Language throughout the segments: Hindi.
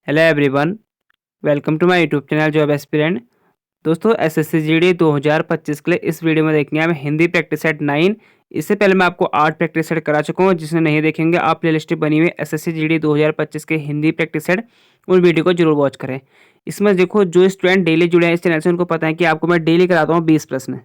Hello everyone, welcome to my YouTube channel job aspirant. दोस्तों एसएससी जीडी 2025 के लिए इस वीडियो में देखेंगे हम हिंदी प्रैक्टिस सेट 9। इससे पहले मैं आपको 8 प्रैक्टिस सेट करा चुका हूँ। जिसने नहीं देखेंगे आप प्लेलिस्ट बनी हुई है एसएससी जीडी 2025 के हिंदी प्रैक्टिस सेट, उन वीडियो को जरूर वॉच करें। इसमें देखो जो स्टूडेंट डेली जुड़े हैं इस चैनल से उनको पता है कि आपको मैं डेली कराता हूँ 20 प्रश्न,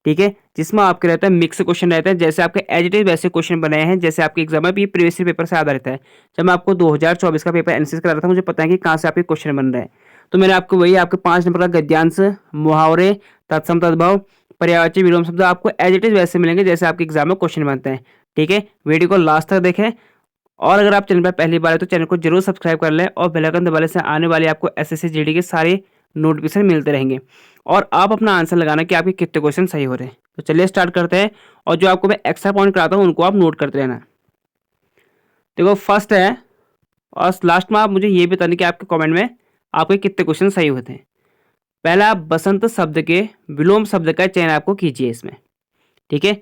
ठीक है, जिसमें आपके रहता है मिक्स क्वेश्चन रहते हैं। जैसे आपके एज इट इज वैसे क्वेश्चन बनाए हैं जैसे आपके एग्जाम में भी प्रीवियस पेपर से आधारित है। जब मैं आपको 2024 का पेपर एनालिसिस करा रहा था मुझे पता है कि कहाँ से आपके क्वेश्चन बन रहे हैं। तो मैंने आपको वही आपके 5 नंबर का गद्यांश, मुहावरे, तत्सम तद्भव, पर्यायवाची विलोम शब्द आपको एज इट इज वैसे मिलेंगे जैसे आपके एग्जाम में क्वेश्चन बनते हैं। ठीक है, वीडियो को लास्ट तक देखें। और अगर आप चैनल पर पहली बार है तो चैनल को जरूर सब्सक्राइब कर लें और बेल आइकन दबाने से आने वाली आपको एसएससी जीडी के सारे नोटिफिकेशन मिलते रहेंगे। और आप अपना आंसर लगाना कि आपके कितने क्वेश्चन सही हो रहे हैं। तो चलिए स्टार्ट करते हैं। और जो आपको मैं एक्स्ट्रा पॉइंट कराता हूँ उनको आप नोट करते रहना। देखो फर्स्ट है, और लास्ट में आप मुझे ये बताने कि आपके कमेंट में आपके कितने क्वेश्चन सही होते हैं। पहला, आप बसंत शब्द के विलोम शब्द का चयन आपको कीजिए इसमें। ठीक है,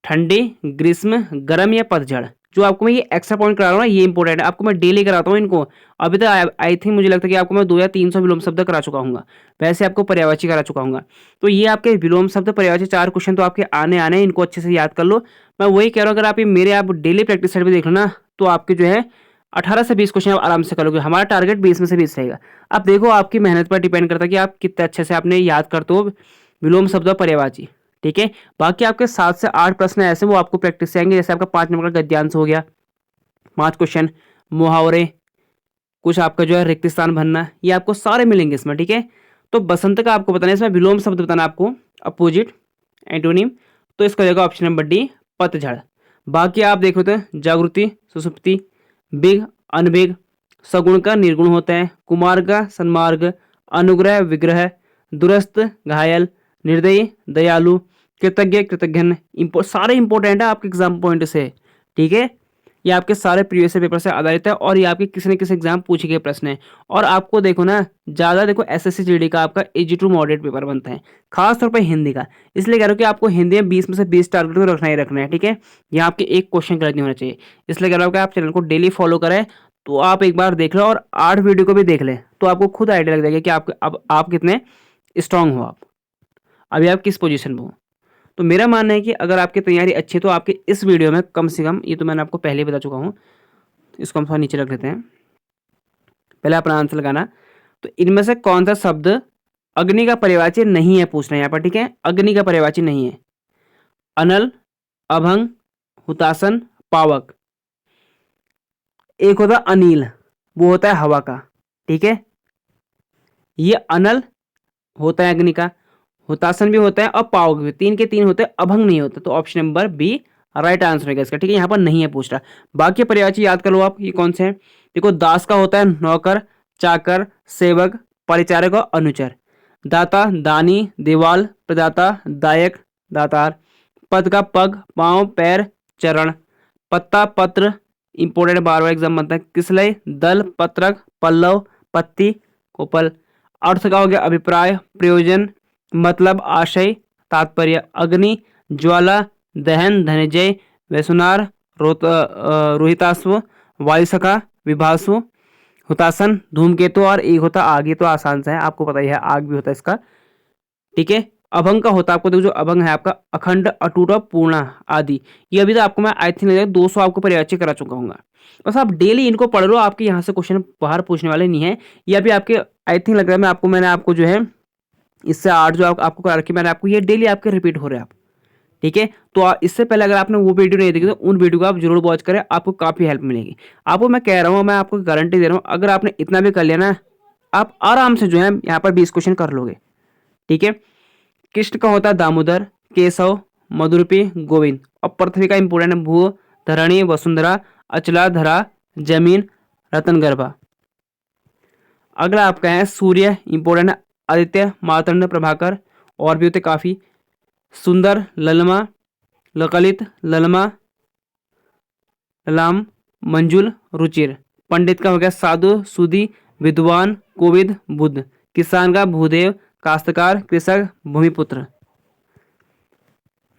ठंडी, ग्रीष्म, गर्म या पतझड़। जो आपको मैं ये एक्स्ट्रा पॉइंट करा रहा हूँ ना ये इंपॉर्टेंट है, आपको मैं डेली कराता हूँ इनको। अभी तक आई थिंक मुझे लगता है कि आपको मैं 200 या 300 विलोम शब्द करा चुका हूँ। वैसे आपको पर्यायवाची करा चुका हूँ। तो ये आपके विलोम शब्द पर्यायवाची 4 क्वेश्चन तो आपके आने आने हैं, इनको अच्छे से याद कर लो। मैं वही कह रहा हूँ, अगर आप ये मेरे आप डेली प्रैक्टिस सेट में देख लो ना तो आपके जो है 18 से 20 क्वेश्चन आप आराम से करोगे। हमारा टारगेट 20 में से 20 रहेगा। अब देखो आपकी मेहनत पर डिपेंड करता है कि आप कितने अच्छे से आपने याद करते हो विलोम शब्द और पर्यायवाची। ठीक है, बाकी आपके 7 से 8 प्रश्न ऐसे वो आपको प्रैक्टिस से आएंगे। जैसे आपका 5 नंबर का गद्यांश हो गया, 5 क्वेश्चन, मुहावरे, कुछ आपका जो है रिक्त स्थान भरना, ये आपको सारे मिलेंगे इसमें। ठीक है, तो बसंत का आपको बताना है, इसमें विलोम शब्द बताना आपको, अपोजिट, एंटोनिम। तो इसका जगह ऑप्शन नंबर डी, पतझड़। बाकी आप देखो तो जागृति, सुसुप्ति, बिग, अनबिग, सगुण का निर्गुण होता है, कुमार का सन्मार्ग, अनुग्रह विग्रह, दुरस्त घायल, निर्दयी दयालु, कृतज्ञ कृतज्ञन। सारे इंपॉर्टेंट है आपके एग्जाम पॉइंट से। ठीक है, ये आपके सारे प्रीवियस पेपर से आधारित है और ये आपके किसी न किसी एग्जाम पूछे गए प्रश्न है। और आपको देखो ना, ज़्यादा देखो एसएससी जीडी का आपका इजी टू मॉडरेट पेपर बनता है, खास तौर पर हिंदी का। इसलिए कह रहा हूँ कि आपको हिंदी में 20 में से 20 टारगेट तो रखना ही रखना है। ठीक है, यहाँ आपके एक क्वेश्चन गलत नहीं होना चाहिए। इसलिए कह रहा हूँ कि आप चैनल को डेली फॉलो करें। तो आप एक बार देख लो और 8 वीडियो को भी देख लें तो आपको खुद आइडिया लग जाएगा कि आप कितने स्ट्रांग हो। आप अभी आप किस पोजीशन में हो। तो मेरा मानना है कि अगर आपकी तैयारी अच्छी है तो आपके इस वीडियो में कम से कम, ये तो मैंने आपको पहले ही बता चुका हूँ, इसको हम थोड़ा नीचे रख लेते हैं। पहले अपना आंसर लगाना। तो इनमें से कौन सा शब्द अग्नि का पर्यायवाची नहीं है, पूछना है यहाँ पर। ठीक है, अग्नि का पर्यायवाची नहीं है। अनल, अभंग, हुतासन, पावक। एक होता अनिल, वो होता है हवा का। ठीक है, ये अनल होता है अग्नि का, हुतासन भी होता है और पावक भी, 3 के 3 होते हैं, अभंग नहीं होता। तो option number B right answer होगा इसका। ठीक है, यहाँ पर नहीं है पूछ रहा। बाकी पर्यायवाची याद कर लो आप, ये कौन से हैं। देखो, दास का होता है नौकर, चाकर, सेवक, परिचारक और अनुचर। दाता, दानी, दीवाल, प्रदाता, दायक, दातार। पद का पग, पांव, पैर, चरण। पत्ता, पत्र, इंपोर्टेंट बार बार एग्जाम बनता है। किसलय, दल, पत्रक, पल्लव, पत्ती, कोपल। अर्थ का हो गया अभिप्राय, प्रयोजन, मतलब, आशय, तात्पर्य। अग्नि, ज्वाला, दहन, धनंजय, वैसुनार, रोहिताश्व, वायुसखा, विभासु, हुतासन, धूमकेतु। और एक होता आग, ये तो आसान सा है, आपको पता ही है, आग भी होता है इसका। ठीक है, अभंग का होता है आपको, देखो जो अभंग है आपका, अखंड, अटूट और पूर्ण आदि। ये अभी तो आपको मैं आई थिंक 200 आपको पर्यायवाची करा चुका हूँ। बस आप डेली इनको पढ़ लो, आपके यहाँ से क्वेश्चन बाहर पूछने वाले नहीं है। ये अभी आपके आई थिंक लग रहा है, मैंने आपको जो है इससे 8 जो आपको करा रखी, मैंने आपको ये डेली आपके रिपीट हो रहे हैं आप। ठीक है, तो इससे पहले अगर आपने वो वीडियो नहीं देखी तो उन वीडियो को आप जरूर वॉच करें, आपको काफ़ी हेल्प मिलेगी। आपको मैं कह रहा हूँ, मैं आपको गारंटी दे रहा हूँ, अगर आपने इतना भी कर लिया ना आप आराम से जो है यहाँ पर 20 क्वेश्चन कर लोगे। ठीक है, कृष्ण का होता है दामोदर, केशव, मधुरूपी, गोविंद। और पृथ्वी का इंपोर्टेंट है भू, धरणी, वसुंधरा, अचला, धरा, जमीन, रतनगर्भा। अगला आपका है सूर्य, इंपोर्टेंट है आदित्य, मार्तंड, प्रभाकर। और भी होते काफ़ी, सुंदर, ललमा, ललित, ललमा, ललाम, मंजुल, रुचिर। पंडित का हो गया साधु, सुधी, विद्वान, कोविद, बुद्ध। किसान का भूदेव, काश्तकार, कृषक, भूमिपुत्र।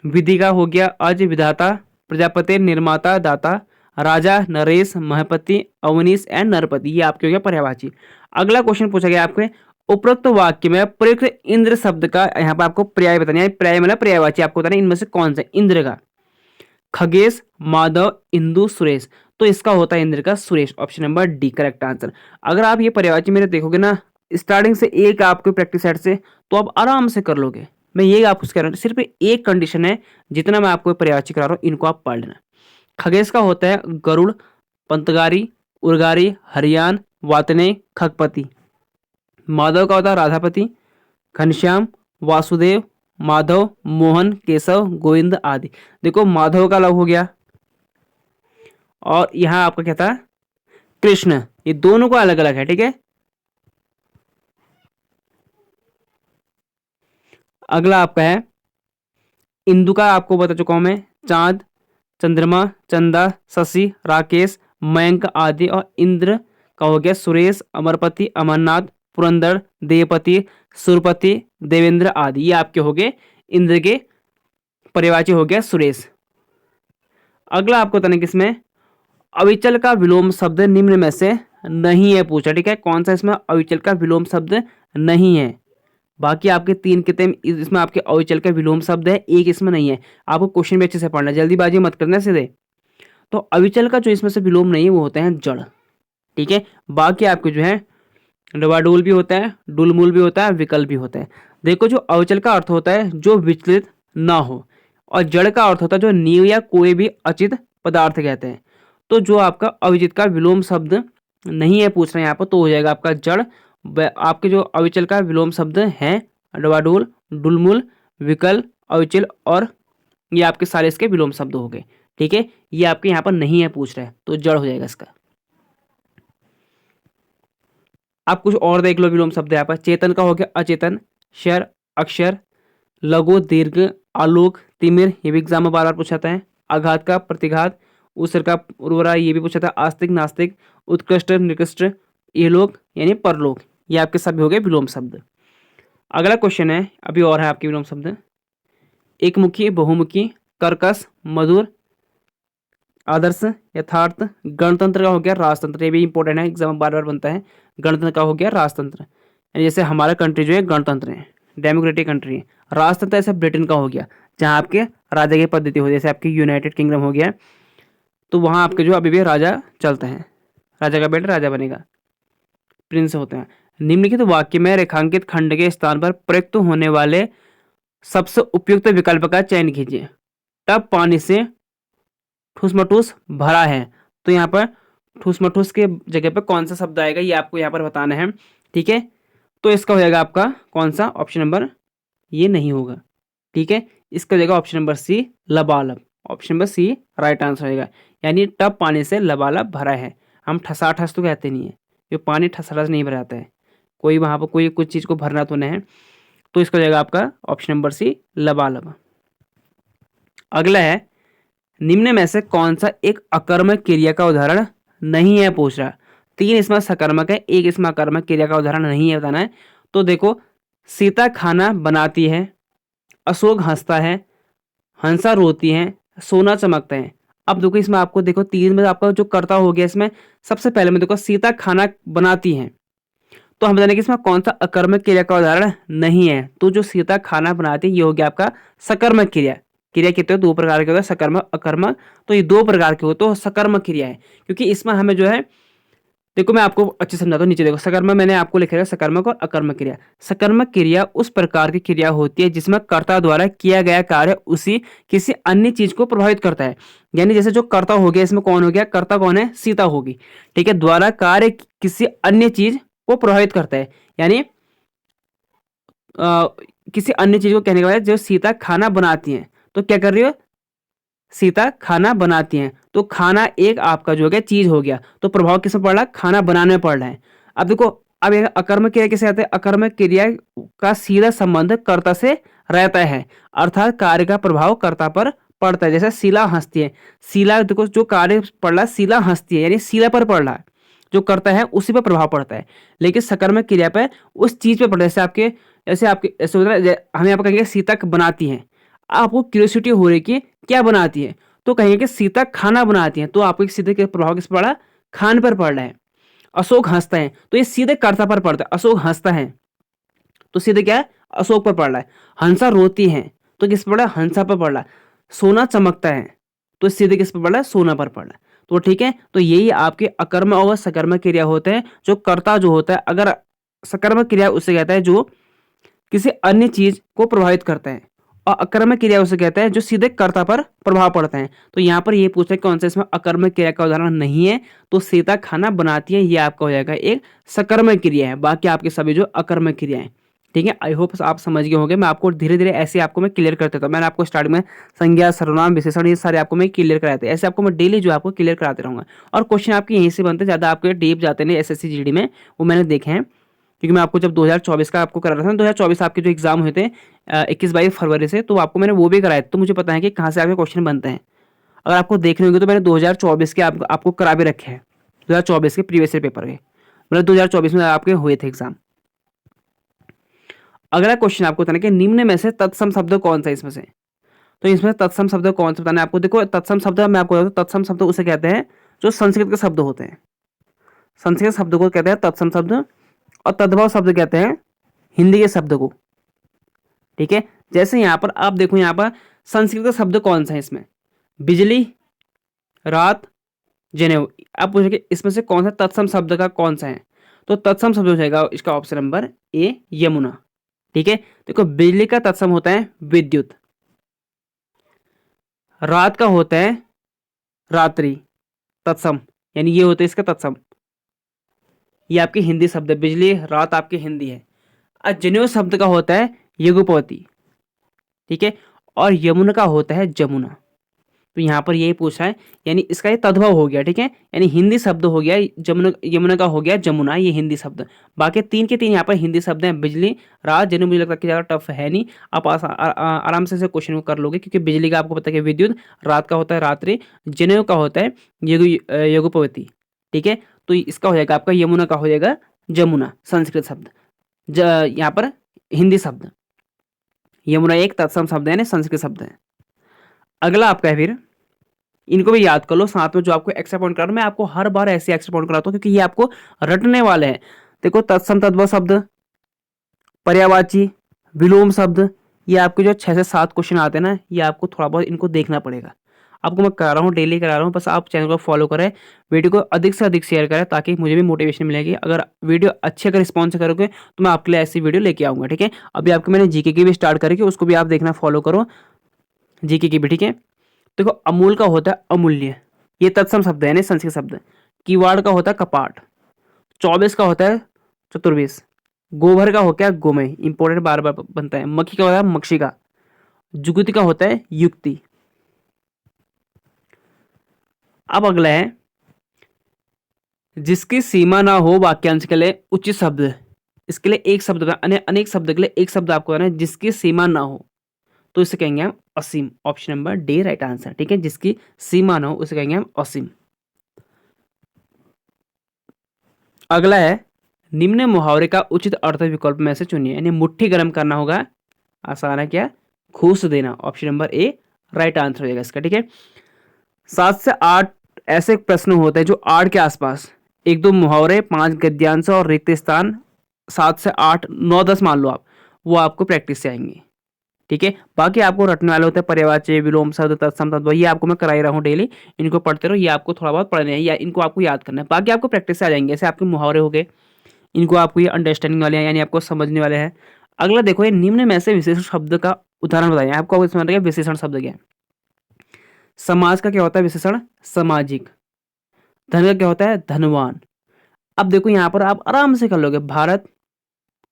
विधि का हो गया अज, विधाता, प्रजापति, निर्माता, दाता। राजा, नरेश, महपति, अवनीश एंड नरपति। ये आपके हो गया पर्यायवाची। अगला क्वेश्चन पूछा गया आपके उपरोक्त वाक्य में प्रयुक्त इंद्र शब्द का यहाँ पर आपको पर्याय बताना है। पर्याय मतलब पर्यायवाची आपको बताना है इनमें से कौन सा इंद्र का। खगेश, माधव, इंदु, सुरेश। तो इसका होता है इंद्र का Suresh. Option number D correct answer. अगर आप ये पर्यायवाची मेरे देखोगे ना स्टार्टिंग से एक आपके प्रैक्टिस सेट से, तो आप आराम से कर लोगे। मैं ये आपको कह रहा हूँ, सिर्फ एक कंडीशन है, जितना मैं आपको पर्यायवाची करा रहा हूँ इनको आप पढ़ लेना। खगेश का होता है गरुड़, पंतगारी, उर्गारी, हरियान, वातने, खगपति। माधव का होता है राधापति, घनश्याम, वासुदेव, माधव, मोहन, केशव, गोविंद आदि। देखो माधव का अलग हो गया और यहां आपका क्या था कृष्ण, ये दोनों को अलग अलग है। ठीक है, अगला आपका है इंदु का, आपको बता चुका हूं मैं, चांद, चंद्रमा, चंदा, शशि, राकेश, मयंक आदि। और इंद्र का हो गया सुरेश, अमरपति, अमरनाथ, पुरंदर, देवपति, सुरपति, देवेंद्र आदि। ये आपके हो गए इंद्र के पर्यायवाची हो गया सुरेश। अगला आपको बताना किसमें अविचल का विलोम शब्द निम्न में से नहीं है पूछा। ठीक है, कौन सा इसमें अविचल का विलोम शब्द नहीं है। बाकी आपके तीन कितने इसमें आपके अविचल का विलोम शब्द है, एक इसमें नहीं है। आपको क्वेश्चन भी अच्छे से पढ़ना, जल्दीबाजी मत करना सीधे। तो अविचल का जो इसमें से विलोम नहीं है वो होते हैं जड़। ठीक है, बाकी आपके जो है डवाडोल भी होता है, डुलमुल भी होता है, विकल्प भी होता है। देखो जो अविचल का अर्थ होता है जो विचलित ना हो, और जड़ का अर्थ होता है जो नीव या कोई भी अचित पदार्थ कहते हैं। तो जो आपका अविचित का विलोम शब्द नहीं है पूछ रहे हैं यहाँ पर, तो हो जाएगा आपका जड़। आपके जो अविचल का विलोम शब्द है डवाडोल, डुलमुल, विकल, अविचल, और ये आपके सारे इसके विलोम शब्द हो गए। ठीक है, ये आपके यहाँ पर नहीं है पूछ रहा है, तो जड़ हो जाएगा इसका। आप कुछ और देख लो विलोम शब्द यहाँ पर। चेतन का हो गया अचेतन, शर, अक्षर, लघु, दीर्घ, आलोक, तिमिर, ये भी एग्जाम में बार बार पूछा है। आघात का प्रतिघात, उसर का उर्वरा, ये भी पूछा था। आस्तिक, नास्तिक, उत्कृष्ट, निकृष्ट, इहलोक यानी परलोक। ये आपके सभी हो गए विलोम शब्द। अगला क्वेश्चन है, अभी और है आपके विलोम शब्द। एकमुखी, बहुमुखी, कर्कश, मधुर, आदर्श, यथार्थ। गणतंत्र का हो गया राजतंत्र, ये भी इंपॉर्टेंट है, एग्जाम में बार बार बनता है। गणतंत्र का हो गया राजतंत्र, जैसे हमारा कंट्री जो है गणतंत्र है, डेमोक्रेटिक कंट्री है। राजतंत्र ऐसा ब्रिटेन का हो गया, जहाँ आपके राजा की पद्धति हो, जैसे आपके यूनाइटेड किंगडम हो गया, तो वहाँ आपके जो अभी भी राजा चलते हैं, राजा का बेटा राजा बनेगा, प्रिंस होते हैं। निम्नलिखित वाक्य में रेखांकित खंड के स्थान पर प्रयुक्त होने वाले सबसे उपयुक्त विकल्प का चयन कीजिए। टब पानी से ठूसमठूस भरा है, तो यहाँ पर ठूसमठूस के जगह पर कौन सा शब्द आएगा ये आपको यहाँ पर बताना है। ठीक है, तो इसका हो जाएगा आपका कौन सा, ऑप्शन नंबर ये नहीं होगा। ठीक है, इसका हो जाएगा ऑप्शन नंबर सी लबालब। Option number C right answer होगा, यानी टब पानी से लबालब भरा है। हम ठसाठस तो कहते नहीं है, ये पानी ठसाठस नहीं भराता है, कोई वहाँ पर कोई कुछ चीज़ को भरना तो नहीं है। तो इसका हो जाएगा आपका ऑप्शन नंबर सी लबालब। अगला है निम्न में से कौन सा एक अकर्मक क्रिया का उदाहरण नहीं है पूछ रहा। तीन इसमें सकर्मक है, एक इसमें अकर्मक क्रिया का उदाहरण नहीं है बताना है। तो देखो सीता खाना बनाती है, अशोक हंसता है, हंसा रोती है, सोना चमकता है। अब देखो इसमें आपको देखो तीन में आपका जो कर्ता हो गया, इसमें सबसे पहले में देखो सीता खाना बनाती है, तो हम बताने कि इसमें कौन सा अकर्मक क्रिया का उदाहरण नहीं है। तो जो सीता खाना बनाती है ये हो गया आपका सकर्मक क्रिया। क्रिया कितने दो प्रकार के होते हैं, सकर्मक अकर्मक। तो ये दो प्रकार के होते हैं, तो सकर्मक क्रिया है, क्योंकि इसमें हमें जो है देखो मैं आपको अच्छे समझाता हूँ। नीचे देखो सकर्मक मैंने आपको लिखा है, सकर्मक और अकर्मक क्रिया। सकर्मक क्रिया उस प्रकार की क्रिया होती है जिसमें कर्ता द्वारा किया गया कार्य उसी किसी अन्य चीज को प्रभावित करता है। यानी जैसे जो कर्ता हो गया, इसमें कौन हो गया, कर्ता कौन है, सीता होगी। ठीक है, द्वारा कार्य किसी अन्य चीज को प्रभावित करता है, यानी किसी अन्य चीज को कहने के बाद जो सीता खाना बनाती है, तो क्या कर रही हो, सीता खाना बनाती हैं। तो खाना एक आपका जो हो गया चीज हो गया, तो प्रभाव किसमें पड़ रहा है, खाना बनाने में पड़ रहा है। अब देखो अब ये अकर्मक क्रिया कैसे आते हैं, अकर्मक क्रिया का सीधा संबंध कर्ता से रहता है, अर्थात कार्य का प्रभाव कर्ता पर पड़ता है। जैसे शीला हंसती है, शीला देखो जो कार्य पड़ रहा है शीला हंसती है, यानी शीला पर पड़ रहा है, जो करता है उसी पर प्रभाव पड़ता है। लेकिन सकर्मक क्रिया पर उस चीज पर पड़ता है, जैसे आपके ऐसे होता है, हम यहाँ पर कहेंगे सीता बनाती है, आपको क्यूरियोसिटी हो रही कि क्या बनाती है, तो कहेंगे कि सीता खाना बनाती है, तो आपको सीधे के प्रभाव किस पर पड़ा, खान पर पड़ रहा है। अशोक हंसता है, तो ये सीधे कर्ता पर पड़ता है, अशोक हंसता है तो सीधे क्या है, अशोक पर पड़ रहा है। हंसा रोती है तो किस पर पड़ रहा है, हंसा पर पड़ रहा है। सोना चमकता है तो सीधे किस पर पड़ रहा है, सोना पर पड़ रहा है। तो ठीक है, तो यही आपके अकर्मक और सकर्मक क्रिया होते हैं। जो कर्ता जो होता है, अगर सकर्मक क्रिया उसे कहता है जो किसी अन्य चीज को प्रभावित करता है, और अकर्मक क्रिया उसे कहता है जो सीधे कर्ता पर प्रभाव पड़ता है। तो यहाँ पर ये पूछा है कौन सा इसमें अकर्मक क्रिया का उदाहरण नहीं है, तो सीता खाना बनाती है, ये आपका हो जाएगा एक सकर्मक क्रिया है। बाकी आपके सभी जो अकर्मक क्रिया है, ठीक है। आई होप आप समझ गए होंगे। मैं आपको धीरे धीरे ऐसे आपको मैं क्लियर करते था। मैंने आपको स्टार्ट में संज्ञा, सर्वनाम, विशेषण, ये सारे आपको मैं क्लियर कराते, ऐसे आपको मैं डेली जो आपको क्लियर कराते रहूंगा। और क्वेश्चन आपके यहीं से बनते, ज्यादा आपके डीप जाते नहीं एसएससी जीडी में, वो मैंने देखे हैं। क्योंकि मैं आपको जब 2024 का आपको करा रहा था, 2024 आपके जो एग्जाम हुए थे 21-22 फरवरी से, तो आपको मैंने वो भी कराए, तो मुझे पता है कि कहाँ से आपके क्वेश्चन बनते हैं। अगर आपको देखने होंगे तो मैंने 2024 के आपको करा भी रखे हैं, 2024 के प्रीवियस ईयर पेपर के, मतलब 2024 में आपके हुए थे एग्जाम। अगला क्वेश्चन आपको बताना कि निम्न में से तत्सम शब्द कौन सा है इसमें से। तो इसमें तत्सम शब्द कौन सा बताना है आपको। देखो तत्सम शब्द मैं आपको बताता हूं, तत्सम शब्द उसे कहते हैं जो संस्कृत के शब्द होते हैं, संस्कृत शब्द को कहते हैं तत्सम शब्द, और तद्भव शब्द कहते हैं हिंदी के शब्द को, ठीक है। जैसे यहां पर आप देखो, यहां पर संस्कृत का शब्द कौन सा है इसमें, बिजली, रात, जनेऊ। आप पूछेंगे इसमें से कौन सा तत्सम शब्द का कौन सा है, तो तत्सम शब्द हो जाएगा इसका ऑप्शन नंबर ए, यमुना, ठीक है। देखो बिजली का तत्सम होता है विद्युत, रात का होता है रात्रि, तत्सम, यानी ये होता है इसका तत्सम। ये आपकी हिंदी शब्द है, बिजली रात आपकी हिंदी है। जनेऊ शब्द का होता है यज्ञोपवती, ठीक है, और यमुना का होता है जमुना। तो यहाँ पर यही पूछा है, यानी इसका ये तद्भव हो गया, ठीक है, यानी हिंदी शब्द हो गया जमुना, यमुना का हो गया जमुना, ये हिंदी शब्द। बाकी तीन के तीन यहाँ पर हिंदी शब्द हैं, बिजली, रात, जनेऊ। मुझे लगता है कि ज़्यादा टफ है नहीं, आप आराम से क्वेश्चन को कर लोगे, क्योंकि बिजली का आपको पता है कि विद्युत, रात का होता है रात्रि, जनेऊ का होता है यज्ञोपवती, ठीक है। तो इसका हो जाएगा आपका यमुना का हो जाएगा जमुना, संस्कृत शब्द, यहाँ पर हिंदी शब्द। यमुना एक तत्सम शब्द है, संस्कृत शब्द है। अगला आपका है, फिर इनको भी याद कर लो साथ में, जो आपको एक्स्ट्रा पॉइंट करा, मैं आपको हर बार ऐसे एक्स्ट्रा पॉइंट कराता हूँ क्योंकि ये आपको रटने वाले हैं। देखो तत्सम तद्भव शब्द, पर्यायवाची, विलोम शब्द, ये आपके जो 6 से 7 क्वेश्चन आते हैं ना, ये आपको थोड़ा बहुत इनको देखना पड़ेगा। आपको मैं करा रहा हूँ, डेली करा रहा हूँ, बस आप चैनल को फॉलो करें, वीडियो को अधिक से अधिक शेयर करें, ताकि मुझे भी मोटिवेशन मिलेगी। अगर वीडियो अच्छे अगर रिस्पॉन्स करोगे तो मैं आपके लिए ऐसी वीडियो लेके आऊँगा, ठीक है। अभी आपको मैंने जीके की भी स्टार्ट करके, उसको भी आप देखना, फॉलो करो जीके की भी, ठीक है। देखो अमूल का होता है अमूल्य, ये तत्सम शब्द है, संस्कृत शब्द। किवाड़ का होता है कपाट, 24 का होता है चतुर्वेश, गोबर का हो गया गोमय, इंपॉर्टेंट बार बार बनता है। मक्खी का होता है मक्षिका, जुगुति का होता है युक्ति। अब अगला है, जिसकी सीमा ना हो वाक्यांश के लिए उचित शब्द। इसके लिए एक शब्द, अनेक शब्द के लिए एक शब्द आपको है, जिसकी सीमा ना हो, तो इसे कहेंगे हम असीम। Option number D right answer, ठीक है। जिसकी सीमा ना हो उसे कहेंगे हम असीम। अगला है, निम्न मुहावरे का उचित अर्थ विकल्प में से चुनिए, यानी मुट्ठी गर्म करना होगा, आसान है क्या, घूस देना। Option number A right answer हो जाएगा इसका, ठीक है। 7 से 8 ऐसे प्रश्न होते हैं जो 8 के आसपास, 1-2 मुहावरे, 5 गद्यांश और रिक्त स्थान, 7 से 8, 9-10 मान लो आप, वो आपको प्रैक्टिस से आएंगे, ठीक है। बाकी आपको रटने वाले होते हैं पर्यायवाची, विलोम शब्द, तत्सम तद्भव, ये आपको मैं करा ही रहा हूँ डेली, इनको पढ़ते रहो, ये आपको थोड़ा बहुत पढ़ने हैं या इनको आपको याद करना है, बाकी आपको प्रैक्टिस से आ जाएंगे। ऐसे आपके मुहावरे हो गए, इनको आपको ये अंडरस्टैंडिंग वाले हैं, यानी आपको समझने वाले हैं। अगला देखो, ये निम्न में से विशेषण शब्द का उदाहरण बताइए। आपको समझ गया विशेषण शब्द क्या है। समाज का क्या होता है विशेषण, सामाजिक। धन का क्या होता है, धनवान। अब देखो यहाँ पर आप आराम से कर लोगे, भारत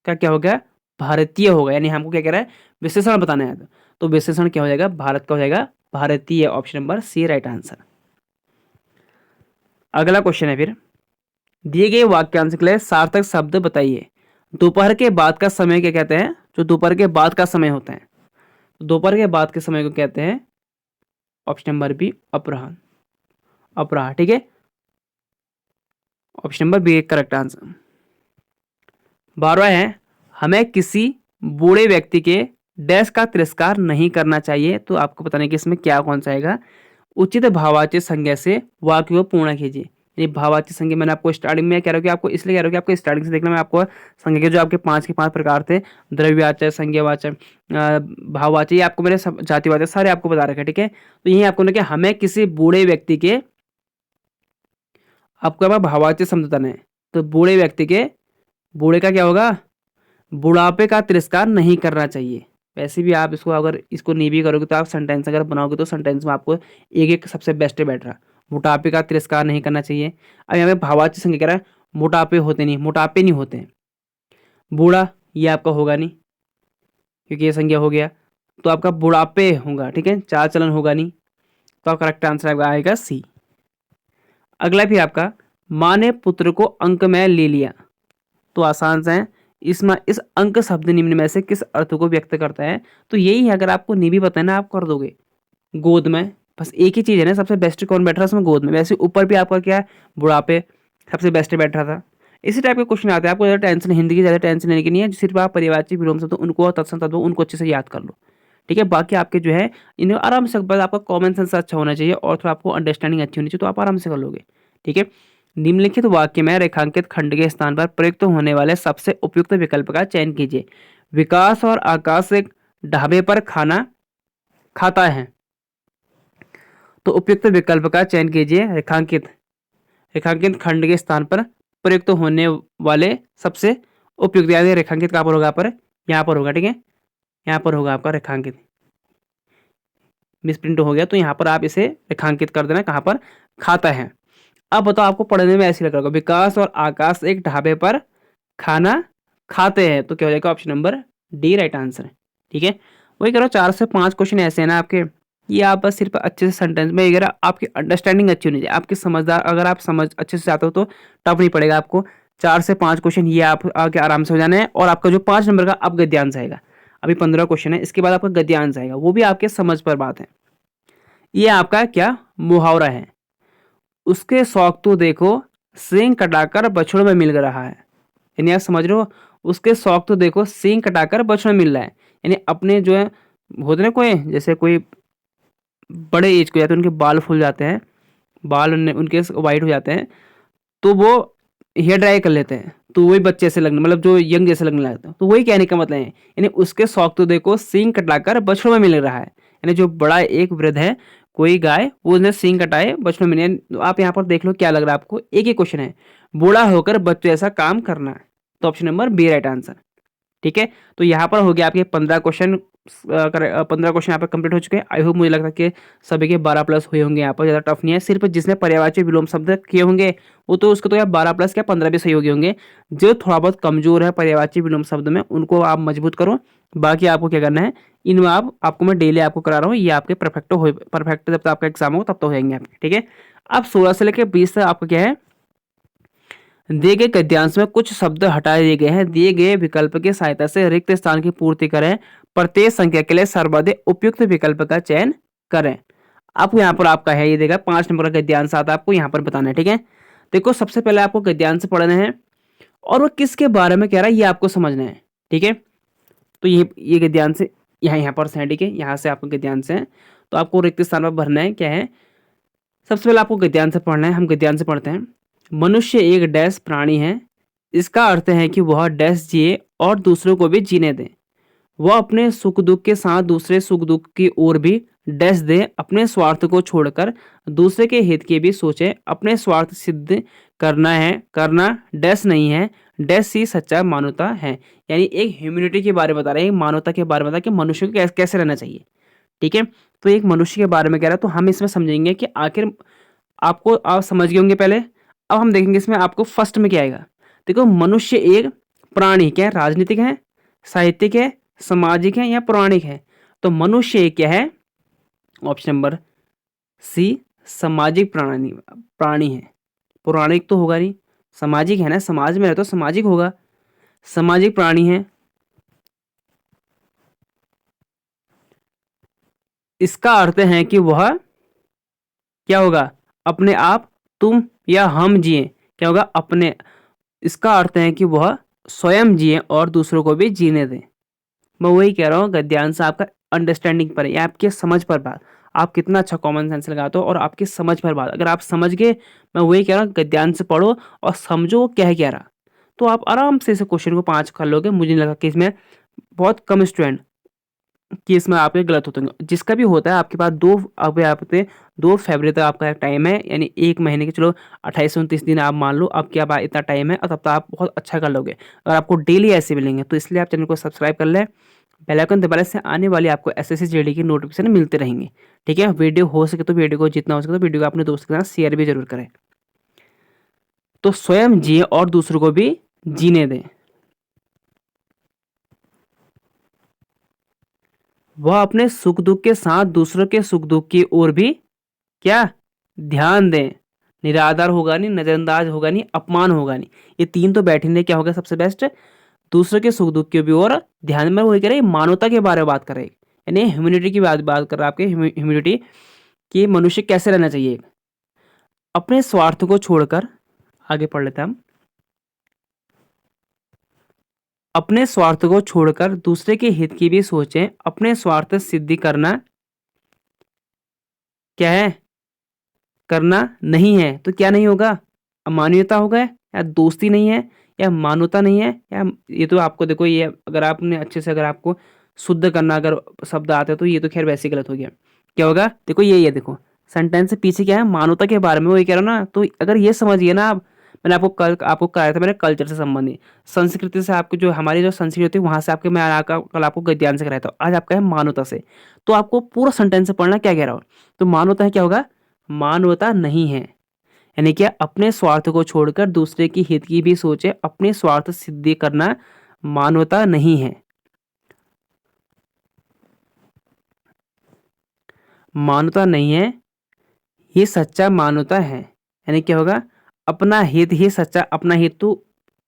का क्या हो गया, भारतीय होगा, यानी हमको क्या कह रहा है, विशेषण बताना है। तो विशेषण क्या हो जाएगा, भारत का हो जाएगा भारतीय। Option number C right answer. अगला क्वेश्चन है, फिर दिए गए वाक्यांश के लिए सार्थक शब्द बताइए। दोपहर के बाद का समय क्या कहते हैं, जो दोपहर के बाद का समय होता है, दोपहर के बाद के समय को कहते हैं, ऑप्शन नंबर बी अपराह्न, अपराह, ठीक है। Option number B correct answer. 12वां है, हमें किसी बूढ़े व्यक्ति के डैश का तिरस्कार नहीं करना चाहिए। तो आपको बताने कि इसमें क्या कौन सा आएगा, उचित भाववाची संज्ञा से वाक्य को पूर्ण कीजिए। यानी भाववाची संज्ञा मैंने आपको स्टार्टिंग में कह रहा हूँ कि आपको इसलिए कह रहा हूँ कि आपको स्टार्टिंग से देखना, मैं आपको संज्ञा के जो आपके 5 के 5 प्रकार थे, द्रव्यवाचक, संज्ञावाचक, भाववाचक, ये आपको मैंने सब जातिवाचक सारे आपको बता रखे, ठीक है। तो यही आपको ना कि हमें किसी बूढ़े व्यक्ति के, आपको अब भाववाचक शब्द बताना है। तो बूढ़े व्यक्ति के, बूढ़े का क्या होगा, बुढ़ापे का तिरस्कार नहीं करना चाहिए। वैसे भी आप इसको अगर इसको नहीं भी करोगे तो आप सेंटेंस अगर बनाओगे तो सेंटेंस में आपको एक एक सबसे बेस्ट बैठ रहा, मोटापे का तिरस्कार नहीं करना चाहिए। अब यहाँ पे भाववाचक संज्ञा कह रहा है, मोटापे होते नहीं, मोटापे नहीं होते हैं। बूढ़ा ये आपका होगा नहीं क्योंकि ये संज्ञा हो गया, तो आपका बुढ़ापे होगा, ठीक है, चाल चलन होगा नहीं। तो आपका करेक्ट आंसर आएगा सी। अगला भी आपका, माँ ने पुत्र को अंक में ले लिया। तो आसान सा है, इसमें इस अंक शब्द निम्न में से किस अर्थ को व्यक्त करता है। तो यही है, अगर आपको नहीं भी पता है ना, आप कर दोगे। गोद में, बस एक ही चीज़ है ना, सबसे बेस्ट कौन बैठ रहा है इसमें, गोद में। वैसे ऊपर भी आपका क्या है, बुढ़ापे सबसे बेस्ट बैठ रहा था। इसी टाइप के क्वेश्चन आते हैं, आपको ज़्यादा टेंशन, हिंदी की ज़्यादा टेंशन लेने की नहीं है, सिर्फ आप परिवारवाची विलोम शब्द उनको और तत्सम तत्व उनको अच्छे से याद कर लो, ठीक है। बाकी आपके जो है इन्हें आराम से, बस आपका कॉमन सेंस अच्छा होना चाहिए और थोड़ा आपको अंडरस्टैंडिंग अच्छी होनी चाहिए, तो आप आराम से कर लोगे, ठीक है। निम्नलिखित वाक्य में रेखांकित खंड के स्थान पर प्रयुक्त होने वाले सबसे उपयुक्त विकल्प का चयन कीजिए। विकास और आकाश एक ढाबे पर खाना खाता है। तो उपयुक्त विकल्प का चयन कीजिए। रेखांकित, रेखांकित खंड के स्थान पर प्रयुक्त होने वाले सबसे उपयुक्त, यानी रेखांकित कहाँ पर होगा, पर यहाँ पर होगा, ठीक है, यहाँ पर होगा आपका रेखांकित। मिसप्रिंट हो गया तो यहाँ पर आप इसे रेखांकित कर देना, कहाँ पर, खाता है। अब बताओ, आपको पढ़ने में ऐसे लग रहा होगा, विकास और आकाश एक ढाबे पर खाना खाते हैं, तो क्या हो जाएगा, option number D right answer है, ठीक है। वही करो, 4 से 5 क्वेश्चन ऐसे हैं ना आपके, ये आप बस सिर्फ अच्छे से सेंटेंस में, अगर आपकी अंडरस्टैंडिंग अच्छी होनी चाहिए, आपकी समझदार, अगर आप समझ अच्छे से चाहते हो तो टफ नहीं पड़ेगा आपको। 4 से 5 क्वेश्चन ये आप आके आराम से हो जाना है, और आपका जो 5 नंबर का अब गद्यांश आएगा। अभी 15 क्वेश्चन है, इसके बाद आपका गद्यांश आएगा, वो भी आपके समझ पर बात है। ये आपका क्या मुहावरा है, उसके शौक तो देखो, सींग कटाकर बछड़ों में मिल रहा है। यानी आप समझ रहे हो, उसके शौक तो देखो, सींग कटाकर बछड़ों में मिल रहा है। यानी अपने जो है होते ना, कोई जैसे कोई बड़े एज को जाते हैं, उनके बाल फूल जाते हैं, बाल उनके वाइट हो जाते हैं, तो वो हेयर ड्राई कर लेते हैं, तो वही बच्चे से लगने, मतलब जो यंग जैसे लगने लगता है। तो वही कहने का मतलब है, यानी उसके शौक तो देखो, सींग कटाकर बछड़ों में मिल रहा है। यानी जो बड़ा एक वृद्ध है, कोई गाय, वो उसने सींग कटाए, बछड़ों में मिले। तो आप यहाँ पर देख लो क्या लग रहा है आपको, एक ही क्वेश्चन है, बूढ़ा होकर बच्चों ऐसा काम करना है। तो option number B right answer, ठीक है। तो यहाँ पर हो गया आपके 15 क्वेश्चन, 15 क्वेश्चन यहाँ पर कंप्लीट हो चुके हैं। आई होप, मुझे लगता है कि सभी के 12 प्लस हुए होंगे, यहाँ पर ज़्यादा टफ नहीं है। सिर्फ जिसने पर्यायवाची विलोम शब्द किए होंगे वो तो उसको तो यार 12 प्लस क्या 15 भी सही हो गए होंगे। जो थोड़ा बहुत कमजोर है पर्यायवाची विलोम शब्द में, उनको आप मजबूत करो। बाकी आपको क्या करना है, इनमें आपको मैं डेली आपको करा रहा हूँ, ये आपके परफेक्ट जब तक आपका एग्जाम हो तब तो हो जाएंगे आपके, ठीक है। अब 16 से लेकर 20 तक आपका क्या है, दिए गए गद्यांश में कुछ शब्द हटा दिए गए हैं, दिए गए विकल्प की सहायता से रिक्त स्थान की पूर्ति करें, प्रत्येक संख्या के लिए सर्वाधिक उपयुक्त विकल्प का चयन करें। आपको यहाँ पर आपका है, ये देगा 5 नंबर का गद्यांश आता है, आपको यहाँ पर बताना है, ठीक है। देखो, सबसे पहले आपको गद्यांश पढ़ना है, और वो किसके बारे में कह रहा है ये आपको समझना है, ठीक है। तो ये गद्यांश यहाँ पर से है, ठीक है, यहाँ से आपको गद्यांश है, तो आपको रिक्त स्थान पर भरना है, क्या है। सबसे पहले आपको गद्यांश पढ़ना है, हम गद्यांश पढ़ते हैं। मनुष्य एक डैश प्राणी है, इसका अर्थ है कि वह डैश जिए और दूसरों को भी जीने दे। वह अपने सुख दुख के साथ दूसरे सुख दुख की ओर भी डैश दे, अपने स्वार्थ को छोड़कर दूसरे के हित की भी सोचे। अपने स्वार्थ सिद्ध करना डैश नहीं है, डैश ही सच्चा मानवता है। यानी एक ह्यूमैनिटी के बारे में बता रहे हैं, मानवता के बारे में बता रहे हैं कि मनुष्य को कैसे रहना चाहिए, ठीक है। तो एक मनुष्य के बारे में कह रहा है, तो हम इसमें समझेंगे कि आखिर आप समझ गए होंगे पहले। अब हम देखेंगे इसमें आपको फर्स्ट में क्या आएगा। देखो, मनुष्य एक प्राणी, क्या है, राजनीतिक है, साहित्यिक है, सामाजिक है या पौराणिक है। तो मनुष्य एक क्या है, ऑप्शन नंबर सी, सामाजिक प्राणी है। पौराणिक तो होगा नहीं, सामाजिक है ना, समाज में रहता तो सामाजिक होगा, सामाजिक प्राणी है। इसका अर्थ है कि वह क्या होगा, अपने आप, तुम या हम जिए, क्या होगा, अपने। इसका अर्थ है कि वह स्वयं जिए और दूसरों को भी जीने दें। मैं वही कह रहा हूँ, गद्यांश आपका अंडरस्टैंडिंग पर है, आपके समझ पर बात। आप कितना अच्छा कॉमन सेंस लगाते हो और आपकी समझ पर बात, अगर आप समझ गए, मैं वही कह रहा हूँ ध्यान से पढ़ो और समझो वो क्या रहा, तो आप आराम से इस क्वेश्चन को 5 कर लोगे। मुझे नहीं लगा कि इसमें बहुत कम स्टूडेंट कि इसमें आपके गलत होते होंगे। जिसका भी होता है आपके पास 2 अब आप पे 2 फरवरी तक आपका टाइम है, यानी 1 महीने के चलो 28 से 29 दिन आप मान लो आपके पास इतना टाइम है और तब तक आप बहुत अच्छा कर लोगे। और आपको डेली ऐसे मिलेंगे, तो इसलिए आप चैनल को सब्सक्राइब कर लें, बेल आइकन दबाने से आने वाली आपको एसएससी जीडी की नोटिफिकेशन मिलते रहेंगे। ठीक है, वीडियो हो सके तो वीडियो को जितना हो सके तो वीडियो को अपने दोस्त के साथ शेयर भी जरूर करें। तो स्वयं जिए और दूसरों को भी जीने दें। वह अपने सुख दुख के साथ दूसरों के सुख दुख की ओर भी क्या ध्यान दें। निरादर होगा नहीं, नजरअंदाज होगा नहीं, अपमान होगा नहीं। ये 3 तो बैठने क्या होगा सबसे बेस्ट, दूसरों के सुख दुख की भी और ध्यान में वही करे, मानवता के बारे में बात करें, यानी ह्यूमैनिटी की बात कर रहा है, आपके ह्यूमैनिटी कि मनुष्य कैसे रहना चाहिए। अपने स्वार्थ को छोड़कर, आगे पढ़ लेते हैं हम, अपने स्वार्थ को छोड़कर दूसरे के हित की भी सोचें। अपने स्वार्थ सिद्धि करना क्या है, करना नहीं है, तो क्या नहीं होगा, अमानवीयता होगा, या दोस्ती नहीं है, या मानवता नहीं है, या ये तो आपको देखो, ये अगर आपने अच्छे से अगर आपको शुद्ध करना अगर शब्द आते हैं तो ये तो खैर वैसे ही गलत हो गया। क्या होगा, देखो ये देखो सेंटेंस से पीछे क्या है, मानवता के बारे में वही कह रहा हूँ ना। तो अगर ये समझिए ना आप, मैंने आपको कराया था, मैंने कल्चर से संबंधित, संस्कृति से, आपको जो हमारी जो संस्कृति होती है वहां से आपके, मैं कल आपको गद्यांश से कराया था, आज आपका है मानवता से। तो आपको पूरा सेंटेंस से पढ़ना क्या कह रहा हूँ। तो मानवता है क्या होगा, मानवता नहीं है, यानी क्या अपने स्वार्थ को छोड़कर दूसरे की हित की भी सोचे, अपने स्वार्थ सिद्धि करना मानवता नहीं है। मानवता नहीं है, ये सच्चा मानवता है। यानी क्या होगा, अपना हित ही सच्चा, अपना हित तो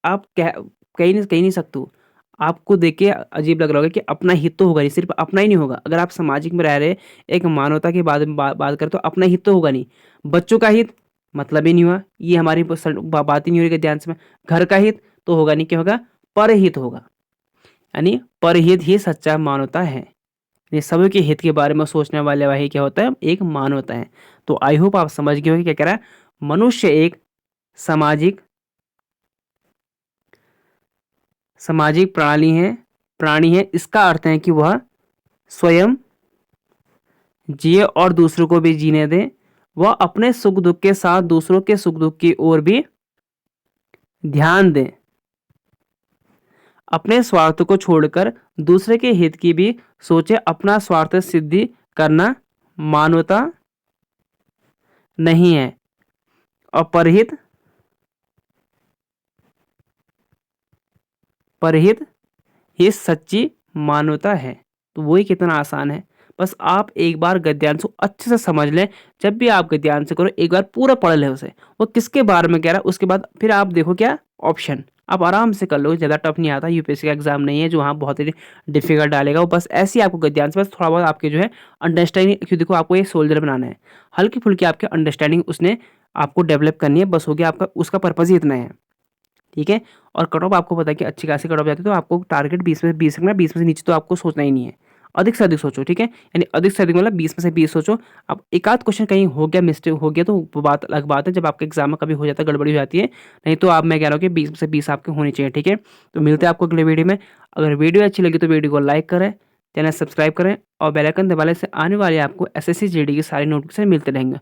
आप कह नहीं सकते हो। आपको देख के अजीब लग रहा होगा कि अपना हित तो होगा नहीं, सिर्फ अपना ही नहीं होगा। अगर आप सामाजिक में रह रहे एक मानवता की बात करें तो अपना हित तो होगा नहीं। बच्चों का हित मतलब ही नहीं हुआ, ये हमारी बात ही नहीं हो रही ध्यान से। घर का हित तो होगा नहीं, क्या होगा, परहित होगा, यानी परहित ही सच्चा मानवता है। ये सभी के हित के बारे में सोचने वाले वही क्या होता है, एक मानवता है। तो आई होप आप समझ गए होंगे क्या कह रहा है। मनुष्य एक सामाजिक सामाजिक प्राणी है। इसका अर्थ है कि वह स्वयं जिए और दूसरों को भी जीने दे। वह अपने सुख दुख के साथ दूसरों के सुख दुख की ओर भी ध्यान दे। अपने स्वार्थ को छोड़कर दूसरे के हित की भी सोचे, अपना स्वार्थ सिद्धि करना मानवता नहीं है। और परहित ही सच्ची मानवता है। तो वही कितना आसान है, बस आप एक बार गद्यांश को अच्छे से समझ लें। जब भी आप गद्यांश करो एक बार पूरा पढ़ लें उसे, वो किसके बारे में कह रहा है, उसके बाद फिर आप देखो क्या ऑप्शन, आप आराम से कर लो। ज़्यादा टफ नहीं आता, यूपीएससी का एग्जाम नहीं है जो हाँ बहुत ही डिफिकल्ट डालेगा। वो बस ऐसे ही आपको गद्यांश, बस थोड़ा बहुत आपके जो है अंडरस्टैंडिंग, क्योंकि देखो आपको एक सोल्जर बनाना है, हल्की फुल्की आपके अंडरस्टैंडिंग उसने आपको डेवलप करनी है, बस हो गया आपका, उसका पर्पज़ ही इतना है। ठीक है, और कट ऑफ आपको पता है कि अच्छी खासी कट ऑफ जाती है, तो आपको टारगेट 20 में से 20 रखना, 20 में से नीचे तो आपको सोचना ही नहीं है। अधिक से अधिक सोचो, ठीक है, यानी अधिक से अधिक मतलब 20 में से 20 सोचो। अब एक आध क्वेश्चन कहीं हो गया, मिस्टेक हो गया, तो वो बात अलग बात है, जब आपके एग्जाम में कभी हो जाता है, गड़बड़ी हो जाती है। नहीं तो आप, मैं कह रहा हूँ कि 20 में से 20 आपके होनी चाहिए। ठीक है, तो मिलते हैं आपको अगले वीडियो में। अगर वीडियो अच्छी लगी तो वीडियो को लाइक करें, चैनल सब्सक्राइब करें और बेल आइकन दबाने से आने वाले आपको एसएससी जीडी की सारी नोटिफिकेशन मिलते रहेंगे।